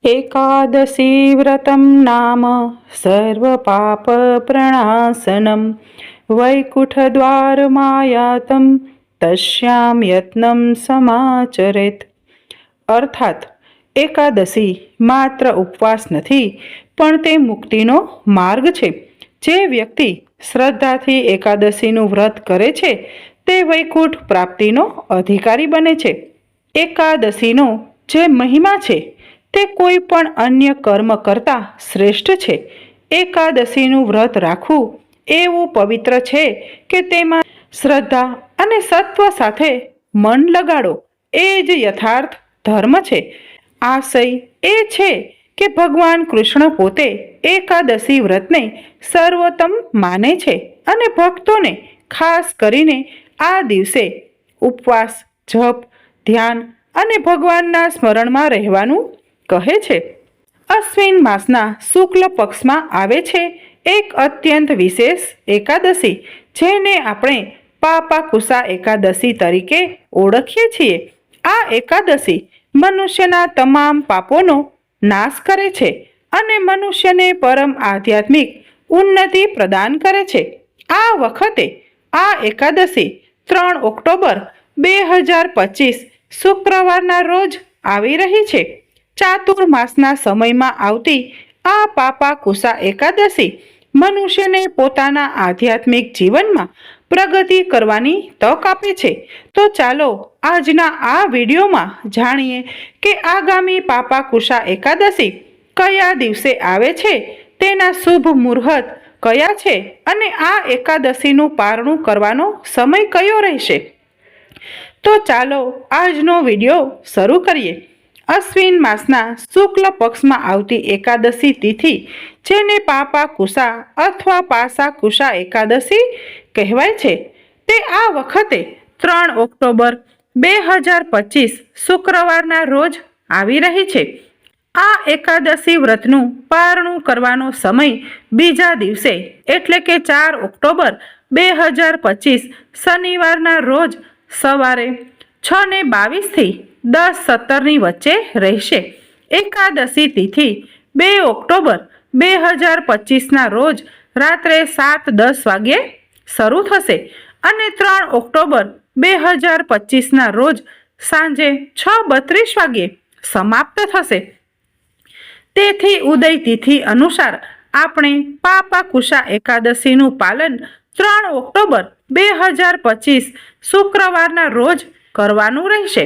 एकादशी व्रतं नाम सर्वपापप्रणाशनं वैकुंठद्वारमायातं तस्यां यत्नं समाचरेत। અર્થાત એકાદશી માત્ર ઉપવાસ નથી, પણ તે મુક્તિનો માર્ગ છે। જે વ્યક્તિ શ્રદ્ધાથી એકાદશીનું વ્રત કરે છે તે વૈકુંઠ પ્રાપ્તિનો અધિકારી બને છે। એકાદશીનો જે મહિમા છે તે કોઈ પણ અન્ય કર્મ કરતાં શ્રેષ્ઠ છે। એકાદશીનું વ્રત રાખવું એવું પવિત્ર છે કે તેમાં શ્રદ્ધા અને સત્વ સાથે મન લગાડો, એ જ યથાર્થ ધર્મ છે। આશય એ છે કે ભગવાન કૃષ્ણ પોતે એકાદશી વ્રતને સર્વોત્તમ માને છે અને ભક્તોને ખાસ કરીને આ દિવસે ઉપવાસ, જપ, ધ્યાન અને ભગવાનના સ્મરણમાં રહેવાનું કહે છે। અશ્વિન માસના શુક્લ પક્ષમાં આવે છે એક અત્યંત વિશેષ એકાદશી, જેને આપણે પાપાકુશા એકાદશી તરીકે ઓળખીએ છીએ। આ એકાદશી મનુષ્યના તમામ પાપોનો નાશ કરે છે અને મનુષ્યને પરમ આધ્યાત્મિક ઉન્નતિ પ્રદાન કરે છે। આ વખતે આ એકાદશી 3 ઓક્ટોબર 2025 શુક્રવારના રોજ આવી રહી છે। ચાતુર્માસના સમયમાં આવતી આ પાપાકુશા એકાદશી મનુષ્યને પોતાના આધ્યાત્મિક જીવનમાં પ્રગતિ કરવાની તક આપે છે। તો ચાલો આજના આ વિડીયોમાં જાણીએ કે આગામી પાપાકુશા એકાદશી કયા દિવસે આવે છે, તેના શુભ મુહૂર્ત કયા છે અને આ એકાદશીનું પારણું કરવાનો સમય કયો રહેશે। તો ચાલો આજનો વિડીયો શરૂ કરીએ। અશ્વિન માસના શુક્લ પક્ષમાં આવતી એકાદશી તિથિ, જેને પાપાકુશા અથવા પાશાકુશા એકાદશી કહેવાય છે, તે આ વખતે 3 ઓક્ટોબર 2025 શુક્રવારના રોજ આવી રહી છે। આ એકાદશી વ્રતનું પારણું કરવાનો સમય બીજા દિવસે એટલે કે 4 ઓક્ટોબર 2025 શનિવારના રોજ સવારે 6:22 થી 10:17 વચ્ચે રહેશે। એકાદશી તિથિ 2 ઓક્ટોબર 2025ના રોજ રાત્રે 7:10 વાગ્યે શરૂ થશે અને 3 ઓક્ટોબર 2025ના રોજ સાંજે 6:32 વાગ્યે સમાપ્ત થશે। તેથી ઉદય તિથિ અનુસાર આપણે પાપાકુશા એકાદશીનું પાલન 3 ઓક્ટોબર 2025 શુક્રવારના રોજ કરવાનું રહેશે।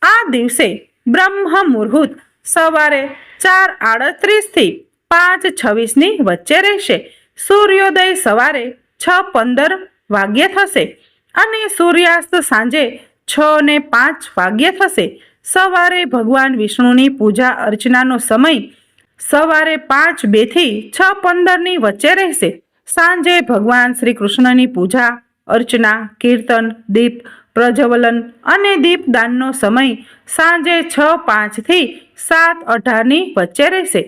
આ દિવસે બ્રહ્મ મુહૂર્ત સવારે 4:38 થી 5:26ની વચ્ચે રહેશે। સૂર્યોદય સવારે 6:15 વાગ્યે થશે અને સૂર્યાસ્ત સાંજે 6:05 વાગ્યે થશે। સવારે ભગવાન વિષ્ણુની પૂજા અર્ચનાનો સમય સવારે 5:02 થી 6:15ની વચ્ચે રહેશે। સાંજે ભગવાન શ્રી કૃષ્ણની પૂજા અર્ચના, કીર્તન, દીપ પ્રજ્વલન અને દીપદાનનો સમય સાંજે 6:05 થી 7:18ની વચ્ચે રહેશે।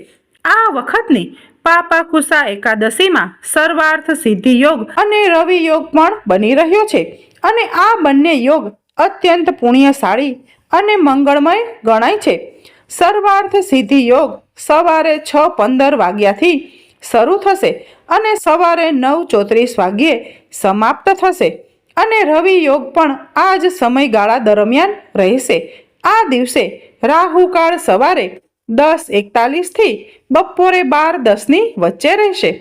આ વખતની પાપાકુશા એકાદશીમાં સર્વાર્થ સિદ્ધિ યોગ અને રવિ યોગ પણ બની રહ્યો છે અને આ બંને યોગ અત્યંત પુણ્યશાળી અને મંગળમય ગણાય છે। સર્વાર્થ સિદ્ધિ યોગ સવારે 6:15 વાગ્યાથી શરૂ થશે અને સવારે 9:34 વાગ્યે સમાપ્ત થશે અને રવિ યોગ પણ આ જ સમયગાળા દરમિયાન રહેશે। આ દિવસે રાહુકાળ સવારે 10:41 થી બપોરે 12:10ની વચ્ચે રહેશે।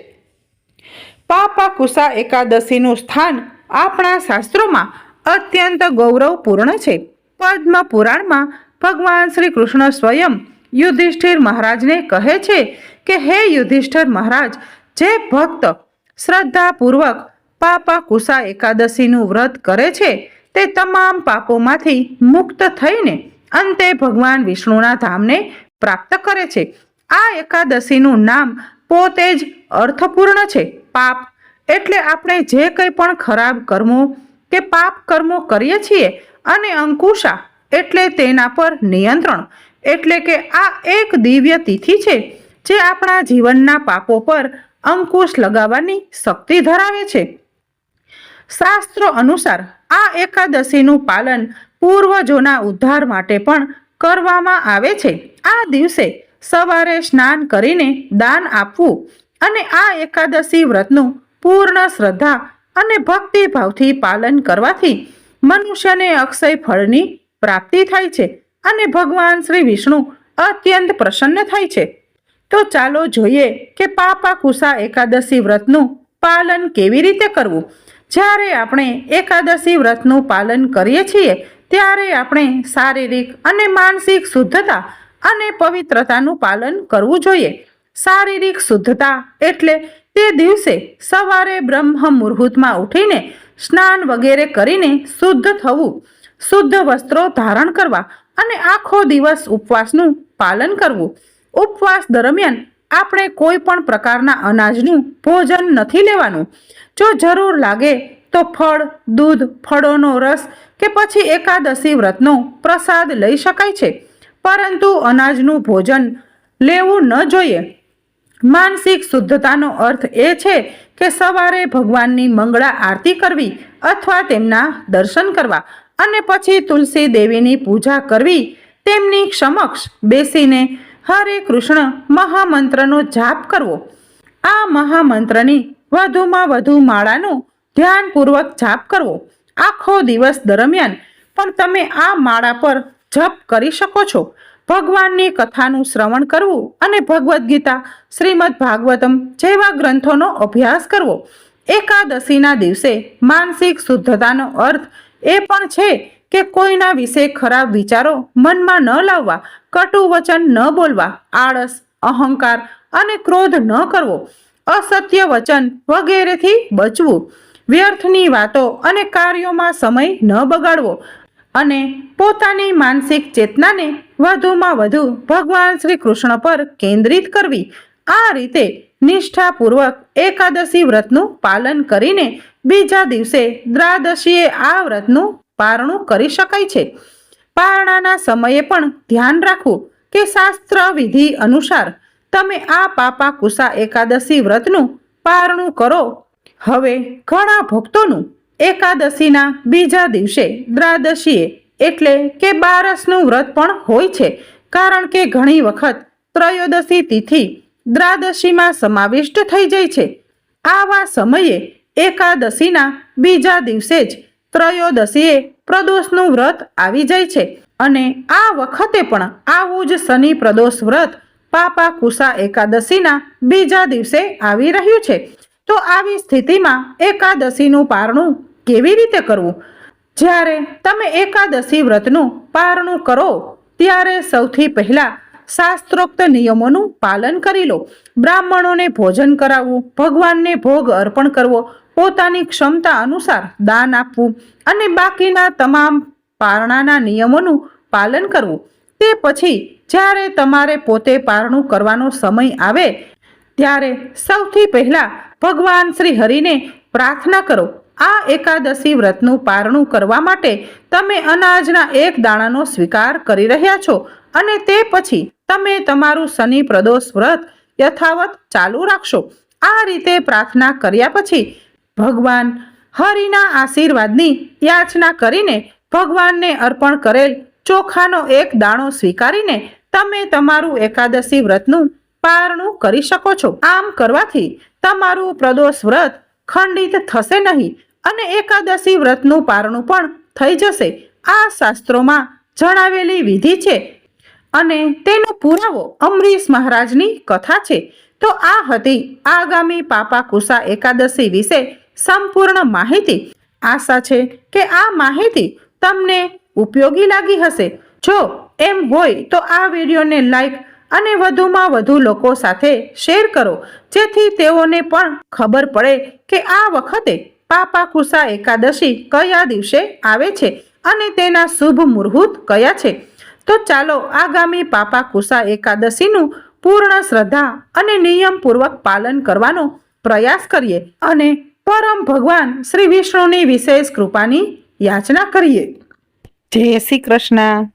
પાપાકુશા એકાદશીનું સ્થાન આપણા શાસ્ત્રોમાં અત્યંત ગૌરવપૂર્ણ છે। પદ્મ પુરાણમાં ભગવાન શ્રી કૃષ્ણ સ્વયં યુધિષ્ઠિર મહારાજને કહે છે કે હે યુધિષ્ઠિર મહારાજ, જે ભક્ત શ્રદ્ધાપૂર્વક પાપાકુશા એકાદશીનું વ્રત કરે છે તે તમામ પાપોમાંથી મુક્ત થઈને અંતે ભગવાન વિષ્ણુના ધામને પ્રાપ્ત કરે છે। આ એકાદશીનું નામ પોતે જ અર્થપૂર્ણ છે। પાપ એટલે આપણે જે કંઈ પણ ખરાબ કર્મો કે પાપ કર્મો કરીએ છીએ અને અંકુશા એટલે તેના પર નિયંત્રણ, એટલે કે આ એક દિવ્ય તિથિ છે જે આપણા જીવનના પાપો પર અંકુશ લગાવવાની શક્તિ ધરાવે છે। શાસ્ત્રો અનુસાર આ એકાદશીનું પાલન પૂર્વજોના ઉદ્ધાર માટે પણ કરવામાં આવે છે। આ દિવસે સવારે સ્નાન કરીને દાન આપવું અને આ એકાદશી વ્રતનું પૂર્ણ શ્રદ્ધા અને ભક્તિભાવથી પાલન કરવાથી મનુષ્યને અક્ષય ફળની પ્રાપ્તિ થાય છે અને ભગવાન શ્રી વિષ્ણુ અત્યંત પ્રસન્ન થાય છે. તો ચાલો જોઈએ કે પાપાકુસા એકાદશી વ્રતનું પાલન કેવી રીતે કરવું. જ્યારે આપણે એકાદશી વ્રતનું પાલન કરીએ છીએ ત્યારે આપણે શારીરિક અને માનસિક શુદ્ધતા અને પવિત્રતાનું પાલન કરવું જોઈએ. શારીરિક શુદ્ધતા એટલે તે દિવસે સવારે બ્રહ્મ મુહૂર્તમાં ઉઠીને સ્નાન વગેરે કરીને શુદ્ધ થવું, શુદ્ધ વસ્ત્રો ધારણ કરવા અને આખો દિવસ ઉપવાસનું પાલન કરવું. ઉપવાસ દરમિયાન આપણે કોઈ પણ પ્રકારના અનાજનું ભોજન નથી લેવાનું. જો જરૂર લાગે તો ફળ, દૂધ, ફળોનો રસ કે પછી એકાદશી વ્રતનો પ્રસાદ લઈ શકાય છે, પરંતુ અનાજનું ભોજન લેવું ન જોઈએ. માનસિક શુદ્ધતાનો અર્થ એ છે કે સવારે ભગવાનની મંગળા આરતી કરવી અથવા તેમના દર્શન કરવા અને પછી તુલસી દેવીની પૂજા કરવી, તેમની સમક્ષ બેસીને હરે કૃષ્ણ મહામંત્રનો જાપ કરવો. આ મહામંત્રની વધુમાં વધુ માળાનો ધ્યાનપૂર્વક જાપ કરવો. આખો દિવસ દરમિયાન પણ તમે આ માળા પર જપ કરી શકો છો. ભગવાનની કથાનું શ્રવણ કરવું અને ભગવદ્ ગીતા, શ્રીમદ ભાગવતમ જેવા ગ્રંથોનો અભ્યાસ કરવો. એકાદશીના દિવસે માનસિક શુદ્ધતાનો અર્થ એ પણ છે કે કોઈના વિશે ખરાબ વિચારો મનમાં ન લાવવા, કટુ વચન ન બોલવા, આળસ, અહંકાર અને ક્રોધ ન કરવો, અસત્ય વચન વગેરેથી બચવું, વ્યર્થની વાતો અને કાર્યોમાં સમય ન બગાડવો અને પોતાની માનસિક ચેતનાને વધુમાં વધુ ભગવાન શ્રી કૃષ્ણ પર કેન્દ્રિત કરવી. આ રીતે નિષ્ઠાપૂર્વક એકાદશી વ્રતનું પાલન કરીને બીજા દિવસે દ્વાદશીએ આ વ્રતનું પારણું કરી શકાય છે. પારણાના સમયે પણ ધ્યાન રાખવું કે શાસ્ત્ર વિધિ અનુસાર તમે આ પાપાકુસા એકાદશી વ્રતનું પારણું કરો. હવે ઘણા ભક્તોનું એકાદશીના બીજા દિવસે દ્વાદશીએ એટલે કે બારસનું વ્રત પણ હોય છે, કારણ કે ઘણી વખત ત્રયોદશી તિથિ દ્વાદશીમાં સમાવિષ્ટ થઈ જાય છે. આવા સમયે એકાદશીના બીજા દિવસે જ ત્રયોદશીએ પ્રદોષનું વ્રત આવી જાય છે અને આ વખતે પણ આવું જ શનિ પ્રદોષ વ્રત પાપાકુસા એકાદશીના બીજા દિવસે આવી રહ્યું છે. તો આવી સ્થિતિમાં એકાદશીનું પારણું કેવી રીતે કરવું? જ્યારે તમે એકાદશી વ્રતનું પારણું કરો ત્યારે સૌથી પહેલા શાસ્ત્રોક્ત નિયમોનું પાલન કરી લો. બ્રાહ્મણોને ભોજન કરાવવું, ભગવાનને ભોગ અર્પણ કરવો, પોતાની ક્ષમતા અનુસાર દાન આપવું અને બાકીના તમામ પારણાના નિયમોનું પાલન કરવું. તે પછી જ્યારે તમારે પોતે પારણું કરવાનો સમય આવે ત્યારે સૌથી પહેલા ભગવાન શ્રી હરિને પ્રાર્થના કરો. આ એકાદશી વ્રતનું પારણું કરવા માટે તમે અનાજના એક દાણાનો સ્વીકાર કરી રહ્યા છો અને તે પછી તમે તમારું શનિ પ્રદોષ વ્રત યથાવત ચાલુ રાખશો. આ રીતે પ્રાર્થના કર્યા પછી ભગવાન હરિના આશીર્વાદની યાચના કરીને ભગવાનને અર્પણ કરેલ ચોખાનો એક દાણો સ્વીકારીને તમે તમારું એકાદશી વ્રતનું પારણું કરી શકો છો. આમ કરવાથી તમારું પ્રદોષ વ્રત ખંડિત થશે નહીં અને એકાદશી વ્રતનું પારણું પણ થઈ જશે. આ શાસ્ત્રોમાં જણાવેલી વિધિ છે અને તેનો પુરાવો અમરીશ મહારાજની કથા છે. તો આ હતી આગામી પાપાકુસા એકાદશી વિશે સંપૂર્ણ માહિતી. આશા છે કે આ માહિતી તમને ઉપયોગી લાગી હશે. જો એમ હોય તો આ વિડીયોને લાઈક અને વધુમાં વધુ લોકો સાથે શેર કરો, જેથી તેઓને પણ ખબર પડે કે આ વખતે પાપાકુસા એકાદશી કયા દિવસે આવે છે અને તેના શુભ મુહૂર્ત કયા છે. તો ચાલો આગામી પાપાકુસા એકાદશીનું પૂર્ણ શ્રદ્ધા અને નિયમપૂર્વક પાલન કરવાનો પ્રયાસ કરીએ અને પરમ ભગવાન શ્રી વિષ્ણુની વિશેષ કૃપાની યાચના કરીએ. જય શ્રી કૃષ્ણ.